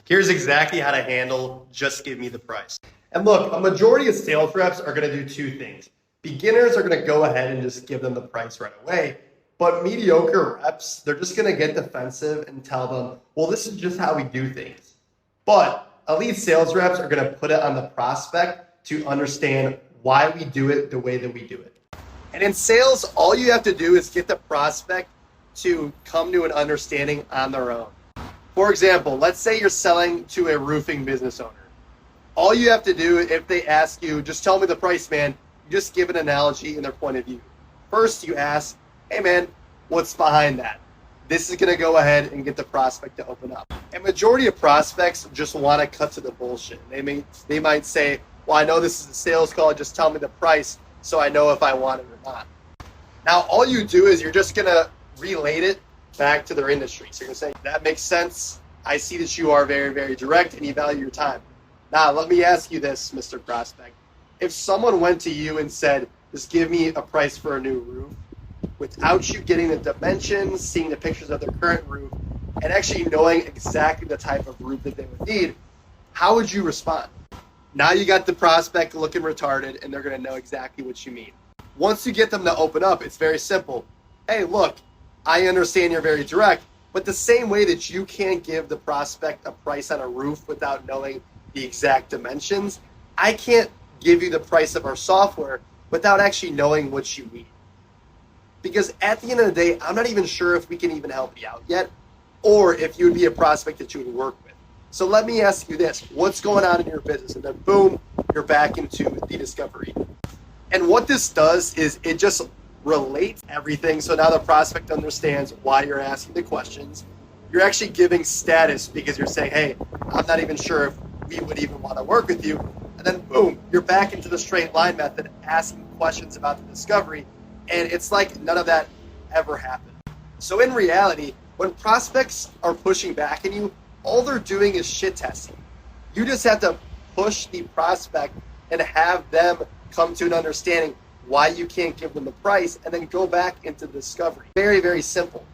Here's exactly how to handle just give me the price. And look, a majority of sales reps are going to do two things. Beginners are going to go ahead and just give them the price right away. But mediocre reps, they're just going to get defensive and tell them, well, this is just how we do things. But elite sales reps are going to put it on the prospect to understand why we do it the way that we do it. And in sales, all you have to do is get the prospect to come to an understanding on their own. For example, let's say you're selling to a roofing business owner. All you have to do, if they ask you, just tell me the price, man, you just give an analogy in their point of view. First, you ask, hey, man, what's behind that? This is going to go ahead and get the prospect to open up. And majority of prospects just want to cut to the bullshit. They might say, well, I know this is a sales call, just tell me the price so I know if I want it or not. Now, all you do is you're just going to relate it back to their industry. So you're going to say, that makes sense. I see that you are very, very direct and you value your time. Now, let me ask you this, Mr. Prospect. If someone went to you and said, just give me a price for a new roof, without you getting the dimensions, seeing the pictures of their current roof, and actually knowing exactly the type of roof that they would need, how would you respond? Now you got the prospect looking retarded and they're going to know exactly what you mean. Once you get them to open up, it's very simple. Hey, look, I understand you're very direct, but the same way that you can't give the prospect a price on a roof without knowing the exact dimensions, I can't give you the price of our software without actually knowing what you need. Because at the end of the day, I'm not even sure if we can even help you out yet, or if you would be a prospect that you would work with. So let me ask you this, what's going on in your business? And then boom, you're back into the discovery. And what this does is it just relates everything. So now the prospect understands why you're asking the questions. You're actually giving status because you're saying, hey, I'm not even sure if we would even want to work with you. And then boom, you're back into the straight line method, asking questions about the discovery. And it's like none of that ever happened. So in reality, when prospects are pushing back on you, all they're doing is shit testing. You just have to push the prospect and have them come to an understanding why you can't give them the price and then go back into the discovery. Very, very simple.